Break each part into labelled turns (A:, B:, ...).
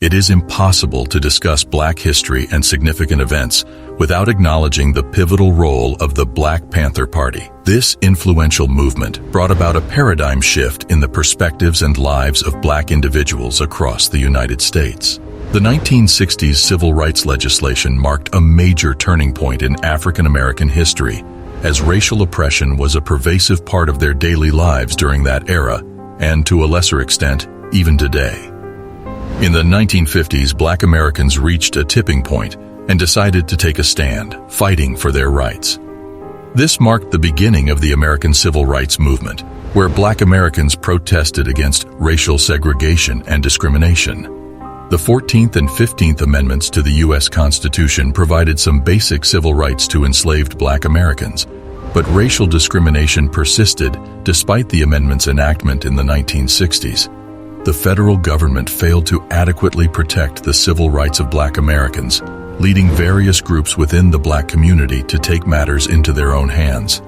A: It is impossible to discuss Black history and significant events without acknowledging the pivotal role of the Black Panther Party. This influential movement brought about a paradigm shift in the perspectives and lives of Black individuals across the United States. The 1960s civil rights legislation marked a major turning point in African American history, as racial oppression was a pervasive part of their daily lives during that era, and to a lesser extent, even today. In the 1950s, Black Americans reached a tipping point and decided to take a stand, fighting for their rights. This marked the beginning of the American Civil Rights Movement, where Black Americans protested against racial segregation and discrimination. The 14th and 15th Amendments to the U.S. Constitution provided some basic civil rights to enslaved Black Americans, but racial discrimination persisted despite the amendment's enactment in the 1960s. The federal government failed to adequately protect the civil rights of Black Americans, leading various groups within the Black community to take matters into their own hands.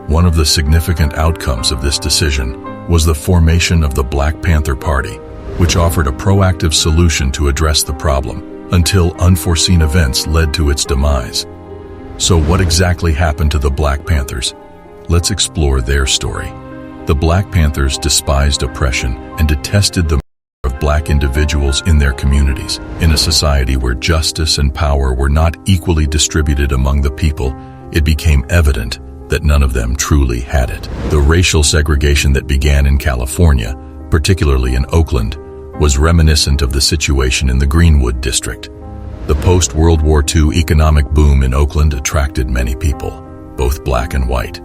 A: One of the significant outcomes of this decision was the formation of the Black Panther Party, which offered a proactive solution to address the problem, until unforeseen events led to its demise. So what exactly happened to the Black Panthers? Let's explore their story. The Black Panthers despised oppression and detested the murder of Black individuals in their communities. In a society where justice and power were not equally distributed among the people, it became evident that none of them truly had it. The racial segregation that began in California, particularly in Oakland, was reminiscent of the situation in the Greenwood district. The post-World War II economic boom in Oakland attracted many people, both Black and white.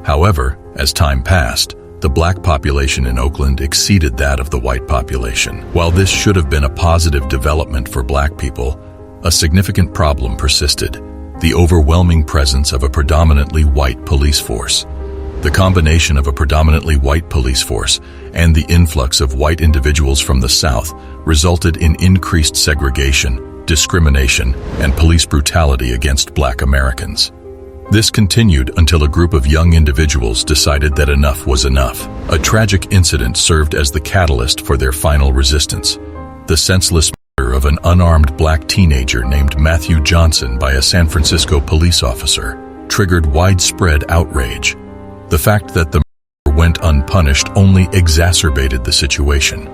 A: However, as time passed, the Black population in Oakland exceeded that of the white population. While this should have been a positive development for Black people, a significant problem persisted: the overwhelming presence of a predominantly white police force. The combination of a predominantly white police force and the influx of white individuals from the South resulted in increased segregation, discrimination, and police brutality against Black Americans. This continued until a group of young individuals decided that enough was enough. A tragic incident served as the catalyst for their final resistance: the senseless murder of an unarmed Black teenager named Matthew Johnson by a San Francisco police officer triggered widespread outrage. The fact that the murder went unpunished only exacerbated the situation.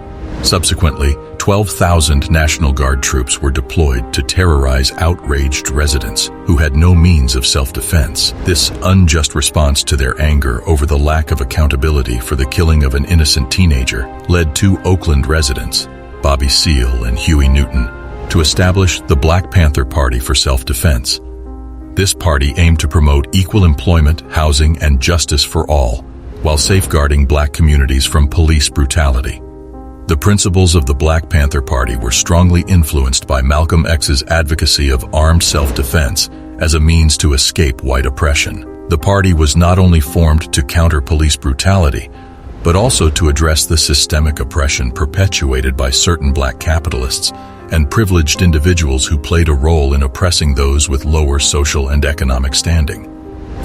A: Subsequently, 12,000 National Guard troops were deployed to terrorize outraged residents who had no means of self-defense. This unjust response to their anger over the lack of accountability for the killing of an innocent teenager led two Oakland residents, Bobby Seale and Huey Newton, to establish the Black Panther Party for self-defense. This party aimed to promote equal employment, housing, and justice for all, while safeguarding Black communities from police brutality. The principles of the Black Panther Party were strongly influenced by Malcolm X's advocacy of armed self-defense as a means to escape white oppression. The party was not only formed to counter police brutality, but also to address the systemic oppression perpetuated by certain Black capitalists and privileged individuals who played a role in oppressing those with lower social and economic standing.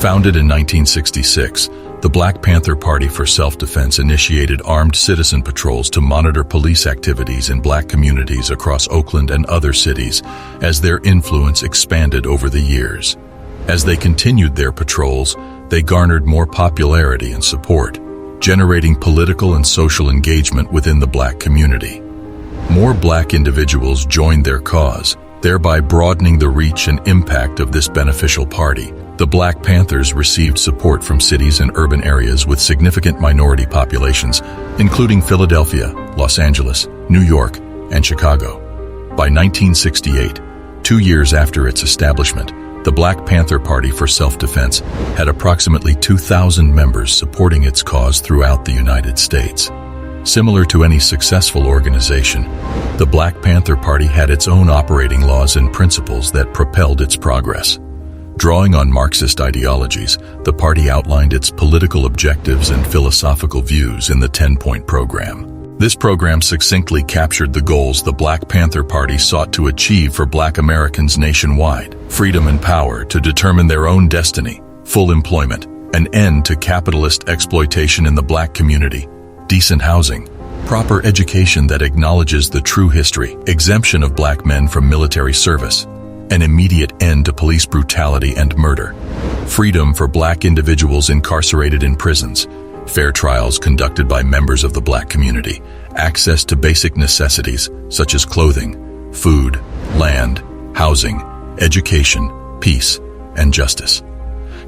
A: Founded in 1966, the Black Panther Party for Self-Defense initiated armed citizen patrols to monitor police activities in Black communities across Oakland and other cities as their influence expanded over the years. As they continued their patrols, they garnered more popularity and support, generating political and social engagement within the Black community. More Black individuals joined their cause, thereby broadening the reach and impact of this beneficial party. The Black Panthers received support from cities and urban areas with significant minority populations, including Philadelphia, Los Angeles, New York, and Chicago. By 1968, 2 years after its establishment, the Black Panther Party for Self-Defense had approximately 2,000 members supporting its cause throughout the United States. Similar to any successful organization, the Black Panther Party had its own operating laws and principles that propelled its progress. Drawing on Marxist ideologies, the party outlined its political objectives and philosophical views in the 10-point program. This program succinctly captured the goals the Black Panther Party sought to achieve for Black Americans nationwide: freedom and power to determine their own destiny, full employment, an end to capitalist exploitation in the Black community, decent housing, proper education that acknowledges the true history, exemption of black men from military service, an immediate end to police brutality and murder, freedom for black individuals incarcerated in prisons, fair trials conducted by members of the black community, access to basic necessities such as clothing, food, land, housing, education, peace, and justice.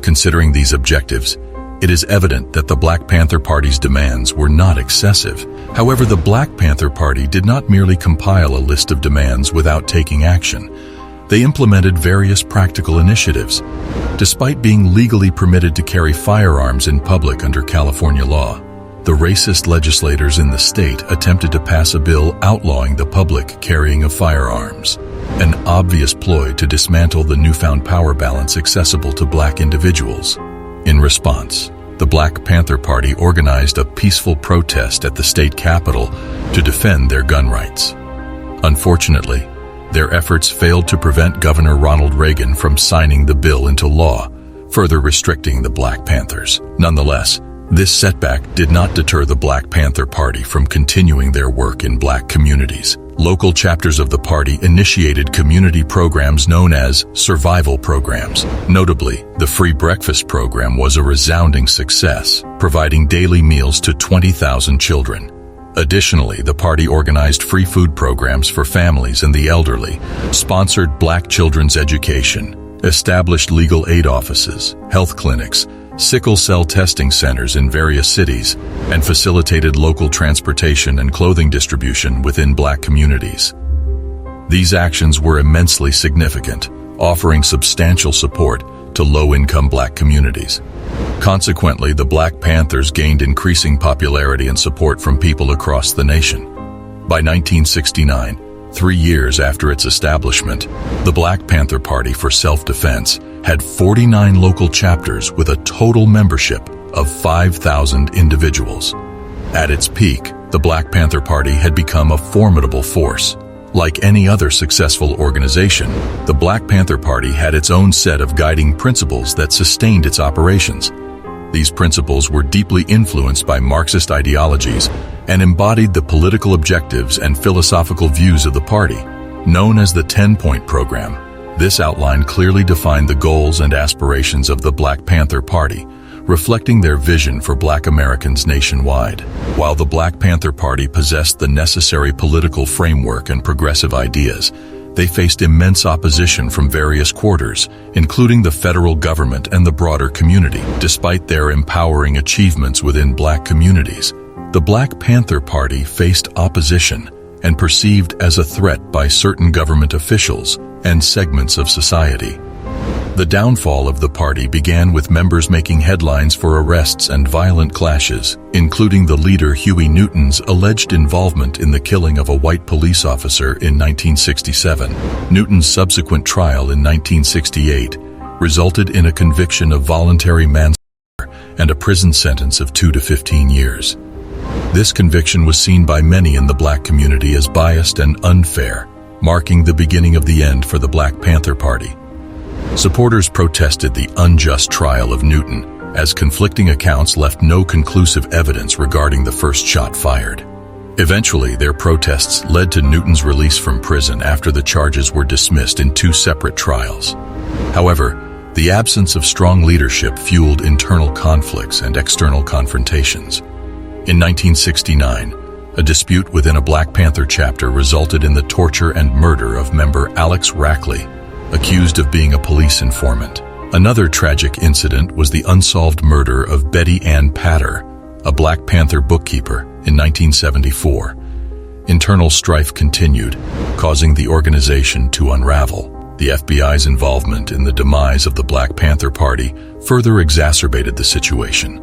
A: Considering these objectives, it is evident that the Black Panther Party's demands were not excessive. However, the Black Panther Party did not merely compile a list of demands without taking action. They implemented various practical initiatives. Despite being legally permitted to carry firearms in public under California law, the racist legislators in the state attempted to pass a bill outlawing the public carrying of firearms, an obvious ploy to dismantle the newfound power balance accessible to black individuals. In response, the Black Panther Party organized a peaceful protest at the state capitol to defend their gun rights. Unfortunately, their efforts failed to prevent Governor Ronald Reagan from signing the bill into law, further restricting the Black Panthers. Nonetheless, this setback did not deter the Black Panther Party from continuing their work in black communities. Local chapters of the party initiated community programs known as survival programs. Notably, the free breakfast program was a resounding success, providing daily meals to 20,000 children. Additionally, the party organized free food programs for families and the elderly, sponsored black children's education, established legal aid offices, health clinics, sickle cell testing centers in various cities, and facilitated local transportation and clothing distribution within black communities. These actions were immensely significant, offering substantial support to low-income black communities. Consequently, the Black Panthers gained increasing popularity and support from people across the nation. By 1969, 3 years after its establishment, the Black Panther Party for Self-Defense had 49 local chapters with a total membership of 5,000 individuals. At its peak, the Black Panther Party had become a formidable force. Like any other successful organization, the Black Panther Party had its own set of guiding principles that sustained its operations. These principles were deeply influenced by Marxist ideologies and embodied the political objectives and philosophical views of the party. Known as the 10-Point Program, this outline clearly defined the goals and aspirations of the Black Panther Party, reflecting their vision for black Americans nationwide. While the Black Panther Party possessed the necessary political framework and progressive ideas, they faced immense opposition from various quarters, including the federal government and the broader community. Despite their empowering achievements within black communities, the Black Panther Party faced opposition and perceived as a threat by certain government officials and segments of society. The downfall of the party began with members making headlines for arrests and violent clashes, including the leader Huey Newton's alleged involvement in the killing of a white police officer in 1967. Newton's subsequent trial in 1968 resulted in a conviction of voluntary manslaughter and a prison sentence of 2 to 15 years. This conviction was seen by many in the black community as biased and unfair, marking the beginning of the end for the Black Panther Party. Supporters protested the unjust trial of Newton, as conflicting accounts left no conclusive evidence regarding the first shot fired. Eventually, their protests led to Newton's release from prison after the charges were dismissed in 2 separate trials. However, the absence of strong leadership fueled internal conflicts and external confrontations. In 1969, a dispute within a Black Panther chapter resulted in the torture and murder of member Alex Rackley, accused of being a police informant. Another tragic incident was the unsolved murder of Betty Ann Patter, a Black Panther bookkeeper, in 1974. Internal strife continued, causing the organization to unravel. The FBI's involvement in the demise of the Black Panther Party further exacerbated the situation.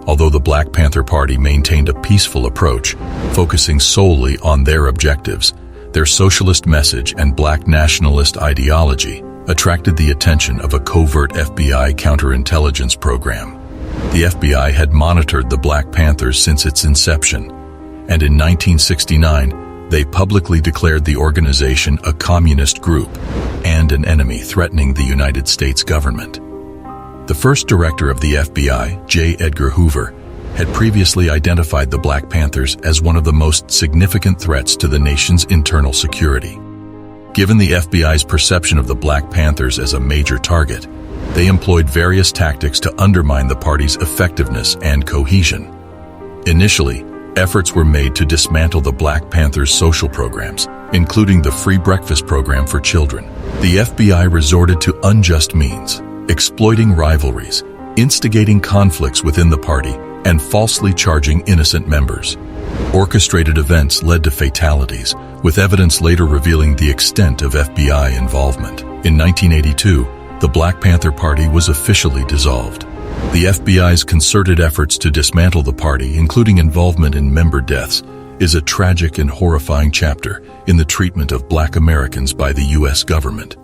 A: Although the Black Panther Party maintained a peaceful approach, focusing solely on their objectives, their socialist message and black nationalist ideology attracted the attention of a covert FBI counterintelligence program. The FBI had monitored the Black Panthers since its inception, and in 1969, they publicly declared the organization a communist group and an enemy threatening the United States government. The first director of the FBI, J. Edgar Hoover, had previously identified the Black Panthers as one of the most significant threats to the nation's internal security. Given the FBI's perception of the Black Panthers as a major target, they employed various tactics to undermine the party's effectiveness and cohesion. Initially, efforts were made to dismantle the Black Panthers' social programs, including the free breakfast program for children. The FBI resorted to unjust means, exploiting rivalries, instigating conflicts within the party, and falsely charging innocent members. Orchestrated events led to fatalities, with evidence later revealing the extent of FBI involvement. In 1982, the Black Panther Party was officially dissolved. The FBI's concerted efforts to dismantle the party, including involvement in member deaths, is a tragic and horrifying chapter in the treatment of Black Americans by the U.S. government.